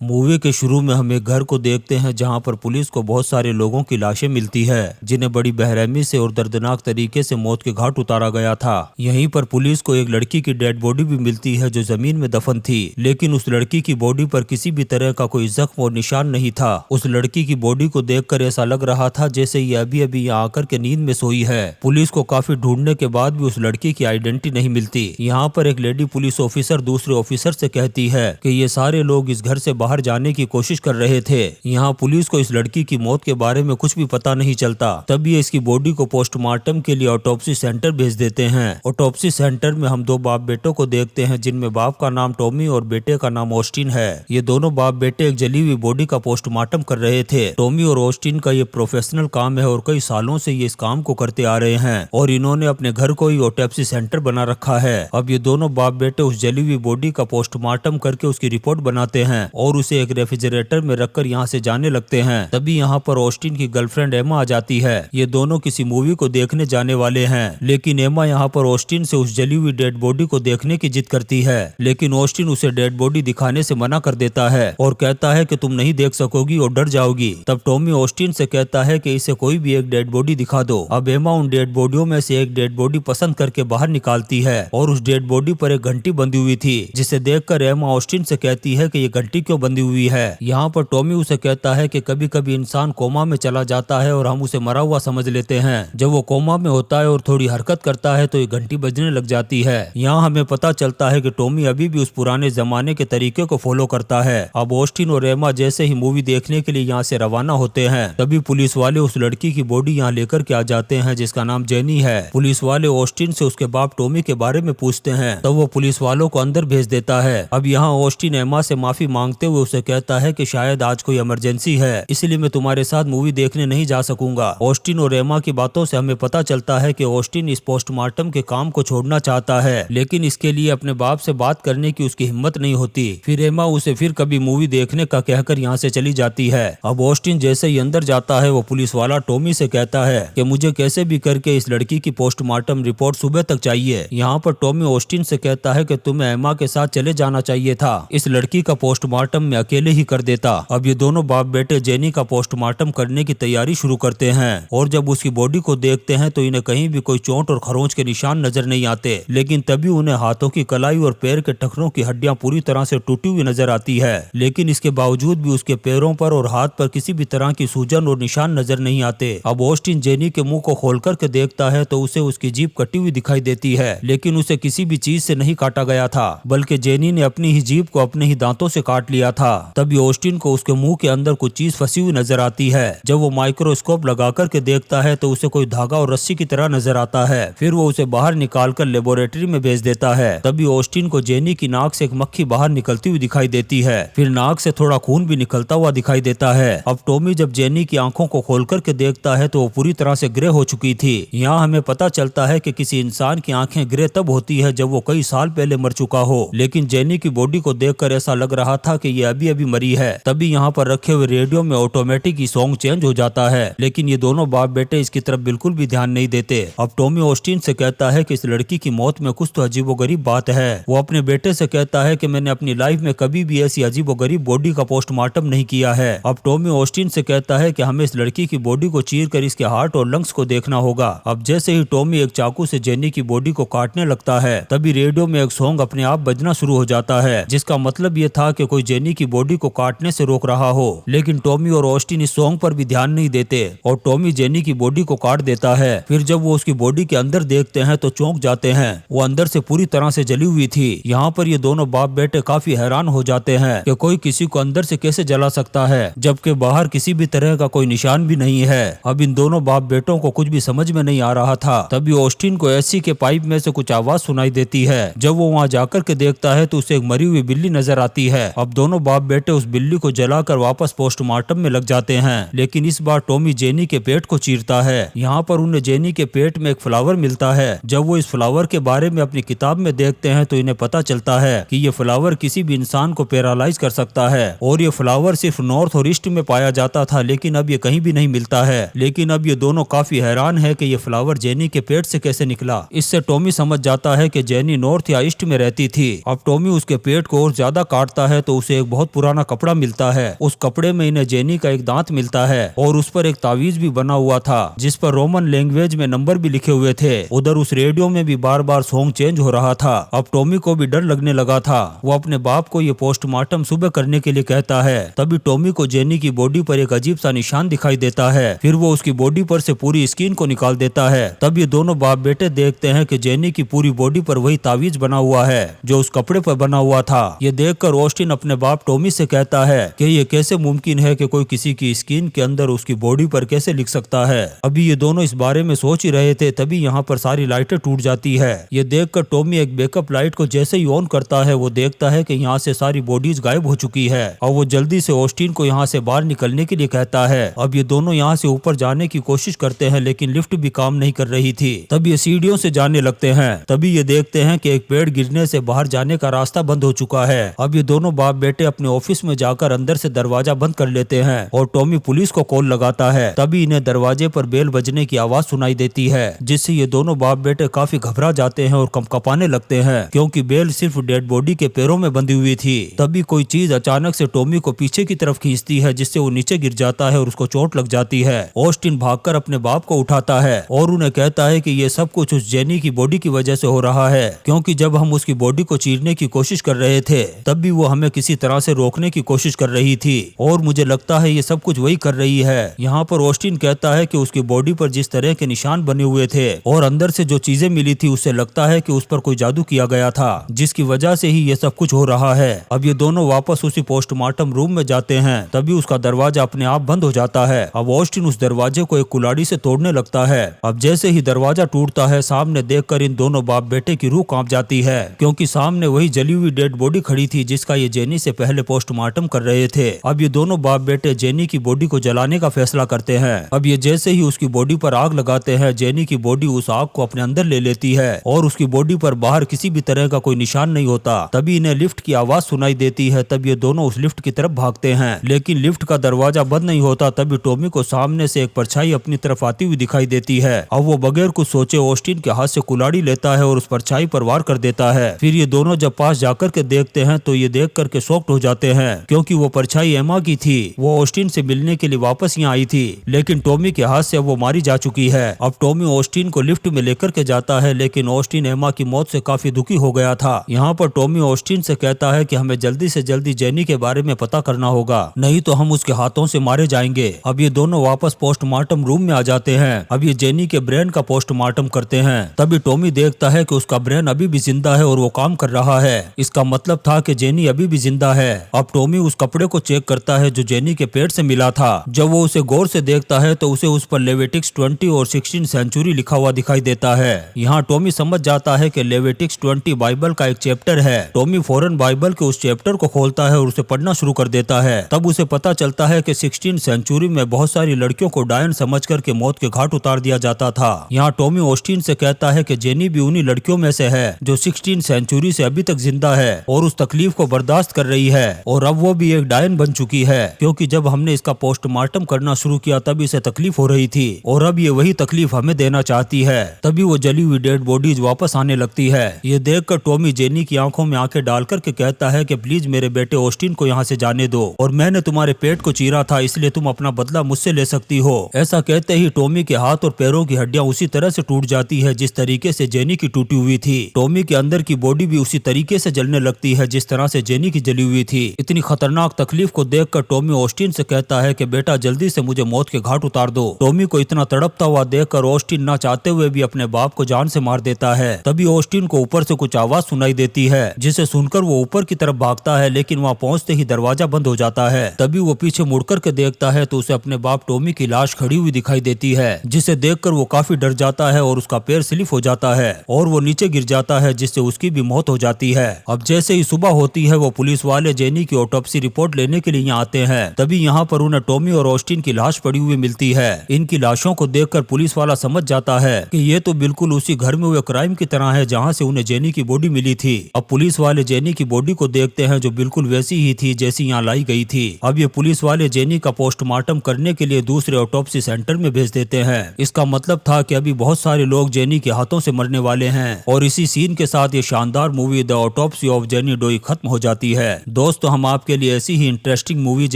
Movie के शुरू में हम एक घर को देखते हैं जहां पर पुलिस को बहुत सारे लोगों की लाशें मिलती है जिन्हें बड़ी बेरहमी से और दर्दनाक तरीके से मौत के घाट उतारा गया था। यहीं पर पुलिस को एक लड़की की डेड बॉडी भी मिलती है जो जमीन में दफन थी, लेकिन उस लड़की की बॉडी पर किसी भी तरह का कोई जख्म और निशान नहीं था। उस लड़की की बॉडी को देखकर ऐसा लग रहा था जैसे ये अभी अभी यहाँ आकर के नींद में सोई है। पुलिस को काफी ढूंढने के बाद भी उस लड़की की आइडेंटिटी नहीं मिलती। यहाँ पर एक लेडी पुलिस ऑफिसर दूसरे ऑफिसर से कहती है कि ये सारे लोग इस घर से बाहर जाने की कोशिश कर रहे थे। यहाँ पुलिस को इस लड़की की मौत के बारे में कुछ भी पता नहीं चलता। तब ये इसकी बॉडी को पोस्टमार्टम के लिए ऑटोप्सी सेंटर भेज देते हैं। ऑटोप्सी सेंटर में हम दो बाप बेटों को देखते हैं जिनमें बाप का नाम टॉमी और बेटे का नाम ऑस्टिन है। ये दोनों बाप बेटे एक जली हुई बॉडी का पोस्टमार्टम कर रहे थे। टॉमी और ऑस्टिन का ये प्रोफेशनल काम है और कई सालों से ये इस काम को करते आ रहे हैं और इन्होंने अपने घर को ही ऑटोप्सी सेंटर बना रखा है। अब ये दोनों बाप बेटे उस जली हुई बॉडी का पोस्टमार्टम करके उसकी रिपोर्ट बनाते हैं और उसे एक रेफ्रिजरेटर में रखकर यहाँ से जाने लगते हैं। तभी यहाँ पर ऑस्टिन की गर्लफ्रेंड एमा आ जाती है। ये दोनों किसी मूवी को देखने जाने वाले हैं, लेकिन एमा यहाँ पर ऑस्टिन से उस जली हुई डेड बॉडी को देखने की जिद करती है, लेकिन ऑस्टिन उसे डेड बॉडी दिखाने से मना कर देता है और कहता है कि तुम नहीं देख सकोगी और डर जाओगी। तब टॉमी ऑस्टिन से कहता है कि इसे कोई भी एक डेड बॉडी दिखा दो। अब एमा उन डेड बॉडियों में से एक डेड बॉडी पसंद करके बाहर निकालती है और उस डेड बॉडी पर एक घंटी बंधी हुई थी, जिसे देखकर एमा ऑस्टिन से कहती है कि ये घंटी क्यों बंधी हुई है। यहाँ पर टॉमी उसे कहता है कि कभी कभी इंसान कोमा में चला जाता है और हम उसे मरा हुआ समझ लेते हैं। जब वो कोमा में होता है और थोड़ी हरकत करता है तो ये घंटी बजने लग जाती है। यहाँ हमें पता चलता है कि टॉमी अभी भी उस पुराने जमाने के तरीके को फॉलो करता है। अब ऑस्टिन और एमा जैसे ही मूवी देखने के लिए यहाँ से रवाना होते हैं, तभी पुलिस वाले उस लड़की की बॉडी यहाँ लेकर के आ जाते हैं जिसका नाम जेनी है। पुलिस वाले ऑस्टिन से उसके बाप टॉमी के बारे में पूछते हैं, तब वो पुलिस वालों को अंदर भेज देता है। अब यहाँ ऑस्टिन एमा से माफी मांगते हुए उसे कहता है कि शायद आज कोई इमरजेंसी है, इसलिए मैं तुम्हारे साथ मूवी देखने नहीं जा सकूंगा। ऑस्टिन और एमा की बातों से हमें पता चलता है कि ऑस्टिन इस पोस्टमार्टम के काम को छोड़ना चाहता है, लेकिन इसके लिए अपने बाप से बात करने की उसकी हिम्मत नहीं होती। फिर एमा उसे फिर कभी मूवी देखने का कहकर यहाँ से चली जाती है। अब ऑस्टिन जैसे ही अंदर जाता है वो पुलिस वाला टॉमी से कहता है कि मुझे कैसे भी करके इस लड़की की पोस्टमार्टम रिपोर्ट सुबह तक चाहिए। यहाँ पर टॉमी ऑस्टिन से कहता है कि तुम्हें एमा के साथ चले जाना चाहिए था, इस लड़की का पोस्टमार्टम मैं अकेले ही कर देता। अब ये दोनों बाप बेटे जेनी का पोस्टमार्टम करने की तैयारी शुरू करते हैं और जब उसकी बॉडी को देखते हैं तो इन्हें कहीं भी कोई चोट और खरोंच के निशान नजर नहीं आते, लेकिन तभी उन्हें हाथों की कलाई और पैर के टखनों की हड्डियां पूरी तरह से टूटी हुई नजर आती है। लेकिन इसके बावजूद भी उसके पैरों पर और हाथ पर किसी भी तरह की सूजन और निशान नजर नहीं आते। अब ऑस्टिन जेनी के मुंह को खोल करके देखता है तो उसे उसकी जीभ कटी हुई दिखाई देती है, लेकिन उसे किसी भी चीज से नहीं काटा गया था, बल्कि जेनी ने अपनी ही जीभ को अपने ही दांतों से काट लिया था। तभी ऑस्टिन को उसके मुंह के अंदर कुछ चीज फंसी हुई नजर आती है। जब वो माइक्रोस्कोप लगा करके देखता है तो उसे कोई धागा और रस्सी की तरह नजर आता है। फिर वो उसे बाहर निकाल कर लेबोरेटरी में भेज देता है। तभी ऑस्टिन को जेनी की नाक से एक मक्खी बाहर निकलती हुई दिखाई देती है, फिर नाक से थोड़ा खून भी निकलता हुआ दिखाई देता है। अब टॉमी जब जेनी की आंखों को खोल करके देखता है तो वो पूरी तरह से ग्रे हो चुकी थी। यहाँ हमें पता चलता है कि किसी इंसान की आंखें ग्रे तब होती है जब वो कई साल पहले मर चुका हो, लेकिन जेनी की बॉडी को देखकर ऐसा लग रहा था कि ये अभी अभी मरी है। तभी यहाँ पर रखे हुए रेडियो में ऑटोमेटिक ही सॉन्ग चेंज हो जाता है, लेकिन ये दोनों बाप बेटे इसकी तरफ बिल्कुल भी ध्यान नहीं देते। अब टॉमी ऑस्टिन से कहता है कि इस लड़की की मौत में कुछ तो अजीबोगरीब बात है। वो अपने बेटे से कहता है कि मैंने अपनी लाइफ में कभी भी ऐसी अजीबोगरीब बॉडी का पोस्टमार्टम नहीं किया है। अब टॉमी ऑस्टिन से कहता है कि हमें इस लड़की की बॉडी को चीर कर इसके हार्ट और लंग्स को देखना होगा। अब जैसे ही टॉमी एक चाकू से जेनी की बॉडी को काटने लगता है, तभी रेडियो में एक सॉन्ग अपने आप बजना शुरू हो जाता है, जिसका मतलब ये था कि कोई जेनी की बॉडी को काटने से रोक रहा हो। लेकिन टॉमी और ऑस्टिन इस सॉन्ग पर भी ध्यान नहीं देते और टॉमी जेनी की बॉडी को काट देता है। फिर जब वो उसकी बॉडी के अंदर देखते हैं तो चौंक जाते हैं, वो अंदर से पूरी तरह से जली हुई थी। यहाँ पर ये दोनों बाप बेटे काफी हैरान हो जाते हैं कि कोई किसी को अंदर से कैसे जला सकता है, जबकि बाहर किसी भी तरह का कोई निशान भी नहीं है। अब इन दोनों बाप बेटों को कुछ भी समझ में नहीं आ रहा था। तभी ऑस्टिन को एसी के पाइप में से कुछ आवाज सुनाई देती है। जब वो वहाँ जाकर के देखता है तो उसे एक मरी हुई बिल्ली नजर आती है। अब दोनों बाप बेटे उस बिल्ली को जलाकर वापस पोस्टमार्टम में लग जाते हैं, लेकिन इस बार टॉमी जेनी के पेट को चीरता है। यहाँ पर उन्हें जेनी के पेट में एक फ्लावर मिलता है। जब वो इस फ्लावर के बारे में अपनी किताब में देखते हैं तो इन्हें पता चलता है कि ये फ्लावर किसी भी इंसान को पैरालाइज कर सकता है और ये फ्लावर सिर्फ नॉर्थ और ईस्ट में पाया जाता था, लेकिन अब ये कहीं भी नहीं मिलता है। लेकिन अब ये दोनों काफी हैरान है कि ये फ्लावर जेनी के पेट से कैसे निकला। इससे टॉमी समझ जाता है कि जेनी नॉर्थ या ईस्ट में रहती थी। अब टॉमी उसके पेट को और ज्यादा काटता है तो उसे एक एक बहुत पुराना कपड़ा मिलता है। उस कपड़े में इन्हें जेनी का एक दांत मिलता है और उस पर एक तावीज भी बना हुआ था जिस पर रोमन लैंग्वेज में नंबर भी लिखे हुए थे। उधर उस रेडियो में भी बार बार सॉन्ग चेंज हो रहा था। अब टॉमी को भी डर लगने लगा था। वो अपने बाप को ये पोस्टमार्टम सुबह करने के लिए कहता है। तभी टॉमी को जेनी की बॉडी पर एक अजीब सा निशान दिखाई देता है। फिर वो उसकी बॉडी पर से पूरी स्किन को निकाल देता है। तब ये दोनों बाप बेटे देखते हैं कि जेनी की पूरी बॉडी पर वही तावीज बना हुआ है जो उस कपड़े पर बना हुआ था। ये देखकर ऑस्टिन अपने बाप टॉमी से कहता है कि ये कैसे मुमकिन है कि कोई किसी की स्किन के अंदर उसकी बॉडी पर कैसे लिख सकता है। अभी ये दोनों इस बारे में सोच ही रहे थे तभी यहाँ पर सारी लाइटें टूट जाती है। ये देखकर टॉमी एक बैकअप लाइट को जैसे ही ऑन करता है वो देखता है कि यहाँ से सारी बॉडीज गायब हो चुकी है और वो जल्दी से ऑस्टिन को यहाँ से बाहर निकलने के लिए कहता है। अब ये दोनों यहाँ से ऊपर जाने की कोशिश करते हैं लेकिन लिफ्ट भी काम नहीं कर रही थी। तब ये सीढ़ियों से जाने लगते हैं। तभी ये देखते हैं कि एक पेड़ गिरने से बाहर जाने का रास्ता बंद हो चुका है। अब ये दोनों बाप बेटे अपने ऑफिस में जाकर अंदर से दरवाजा बंद कर लेते हैं और टॉमी पुलिस को कॉल लगाता है। तभी इन्हें दरवाजे पर बेल बजने की आवाज सुनाई देती है जिससे ये दोनों बाप बेटे काफी घबरा जाते हैं और कंपकपाने लगते हैं क्योंकि बेल सिर्फ डेड बॉडी के पैरों में बंधी हुई थी। तभी कोई चीज अचानक से टॉमी को पीछे की तरफ खींचती है जिससे वो नीचे गिर जाता है और उसको चोट लग जाती है। ऑस्टिन भागकर अपने बाप को उठाता है और उन्हें कहता है कि ये सब कुछ उस जेनी की बॉडी की वजह से हो रहा है क्योंकि जब हम उसकी बॉडी को चीरने की कोशिश कर रहे थे तब भी वो हमें किसी तरह से रोकने की कोशिश कर रही थी और मुझे लगता है ये सब कुछ वही कर रही है। यहाँ पर ऑस्टिन कहता है कि उसकी बॉडी पर जिस तरह के निशान बने हुए थे और अंदर से जो चीजें मिली थी उससे लगता है कि उस पर कोई जादू किया गया था जिसकी वजह से ही ये सब कुछ हो रहा है। अब ये दोनों वापस उसी पोस्टमार्टम रूम में जाते हैं। तभी उसका दरवाजा अपने आप बंद हो जाता है। अब ऑस्टिन उस दरवाजे को एक कुल्हाड़ी से तोड़ने लगता है। अब जैसे ही दरवाजा टूटता है सामने देखकर इन दोनों बाप बेटे की रूह कांप जाती है क्योंकि सामने वही जली हुई डेड बॉडी खड़ी थी जिसका ये जेनी से पहले पोस्टमार्टम कर रहे थे। अब ये दोनों बाप बेटे जेनी की बॉडी को जलाने का फैसला करते हैं। अब ये जैसे ही उसकी बॉडी पर आग लगाते हैं जेनी की बॉडी उस आग को अपने अंदर ले लेती है और उसकी बॉडी पर बाहर किसी भी तरह का कोई निशान नहीं होता। तभी इन्हें लिफ्ट की आवाज सुनाई देती है। तब ये दोनों उस लिफ्ट की तरफ भागते हैं लेकिन लिफ्ट का दरवाजा बंद नहीं होता। तभी टॉमी को सामने से एक परछाई अपनी तरफ आती हुई दिखाई देती है। अब वो बगैर कुछ सोचे ऑस्टिन के हाथ से कुल्हाड़ी लेता है और उस परछाई पर वार कर देता है। फिर ये दोनों जब पास जाकर के देखते हैं तो ये देख करके शॉक्ड हो जाते हैं क्योंकि वो परछाई एमा की थी। वो ऑस्टिन से मिलने के लिए वापस यहाँ आई थी लेकिन टॉमी के हाथ से वो मारी जा चुकी है। अब टॉमी ऑस्टिन को लिफ्ट में लेकर के जाता है लेकिन ऑस्टिन एमा की मौत से काफी दुखी हो गया था। यहाँ पर टॉमी ऑस्टिन से कहता है कि हमें जल्दी से जल्दी जेनी के बारे में पता करना होगा नहीं तो हम उसके हाथों से मारे जाएंगे। अब ये दोनों वापस पोस्टमार्टम रूम में आ जाते हैं। अब ये जेनी के ब्रेन का पोस्टमार्टम करते हैं। तभी टॉमी देखता है कि उसका ब्रेन अभी भी जिंदा है और वो काम कर रहा है। इसका मतलब था कि जेनी अभी भी जिंदा है। अब टॉमी उस कपड़े को चेक करता है जो जेनी के पेट से मिला था। जब वो उसे गौर से देखता है तो उसे उस पर लेविटिक्स 20 और 16 सेंचुरी लिखा हुआ दिखाई देता है। यहाँ टॉमी समझ जाता है कि लेविटिक्स 20 बाइबल का एक चैप्टर है। टॉमी फौरन बाइबल के उस चैप्टर को खोलता है और उसे पढ़ना शुरू कर देता है। तब उसे पता चलता है कि 16 सेंचुरी में बहुत सारी लड़कियों को डायन समझ करके मौत के घाट उतार दिया जाता था। यहाँ टॉमी ऑस्टिन से कहता है कि जेनी भी उन्हीं लड़कियों में से है जो 16 सेंचुरी से अभी तक जिंदा है और उस तकलीफ को बर्दाश्त कर रही है और अब वो भी एक डायन बन चुकी है क्योंकि जब हमने इसका पोस्टमार्टम करना शुरू किया तब इसे तकलीफ हो रही थी और अब ये वही तकलीफ हमें देना चाहती है। तभी वो जली हुई डेड बॉडीज वापस आने लगती है। ये देखकर टॉमी जेनी की आंखों में आंखें डाल करके कहता है कि प्लीज मेरे बेटे ऑस्टिन को यहाँ से जाने दो और मैंने तुम्हारे पेट को चीरा था इसलिए तुम अपना बदला मुझसे ले सकती हो। ऐसा कहते ही टॉमी के हाथ और पैरों की हड्डियां उसी तरह से टूट जाती है जिस तरीके से जेनी की टूटी हुई थी। टॉमी के अंदर की बॉडी भी उसी तरीके से जलने लगती है जिस तरह से जेनी की जली हुई थी। इतनी खतरनाक तकलीफ को देखकर टॉमी ऑस्टिन से कहता है कि बेटा जल्दी से मुझे मौत के घाट उतार दो। टॉमी को इतना तड़पता हुआ देखकर ऑस्टिन ना चाहते हुए भी अपने बाप को जान से मार देता है। तभी ऑस्टिन को ऊपर से कुछ आवाज सुनाई देती है जिसे सुनकर वो ऊपर की तरफ भागता है लेकिन वहाँ पहुंचते ही दरवाजा बंद हो जाता है। तभी वो पीछे मुड़कर के देखता है तो उसे अपने बाप टॉमी की लाश खड़ी हुई दिखाई देती है जिसे देखकर वो काफी डर जाता है और उसका पैर स्लिप हो जाता है और वो नीचे गिर जाता है जिससे उसकी भी मौत हो जाती है। अब जैसे ही सुबह होती है वो पुलिस वाले जेनी की ऑटोप्सी रिपोर्ट लेने के लिए यहाँ आते हैं। तभी यहाँ पर उन्हें टॉमी और ऑस्टिन की लाश पड़ी हुई मिलती है। इनकी लाशों को देखकर पुलिस वाला समझ जाता है कि ये तो बिल्कुल उसी घर में हुए क्राइम की तरह है जहाँ से उन्हें जेनी की बॉडी मिली थी। अब पुलिस वाले जेनी की बॉडी को देखते हैं जो बिल्कुल वैसी ही थी जैसी यहाँ लाई गई थी। अब ये पुलिस वाले जेनी का पोस्टमार्टम करने के लिए दूसरे ऑटोप्सी सेंटर में भेज देते हैं। इसका मतलब था कि अभी बहुत सारे लोग जेनी के हाथों से मरने वाले हैं और इसी सीन के साथ ये शानदार movie The Autopsy of Jane Doe खत्म हो जाती है। दोस्तों हम आपके लिए ऐसी ही इंटरेस्टिंग मूवीज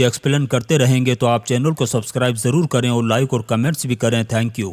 एक्सप्लेन करते रहेंगे, तो आप चैनल को सब्सक्राइब जरूर करें और लाइक और कमेंट्स भी करें। Thank you.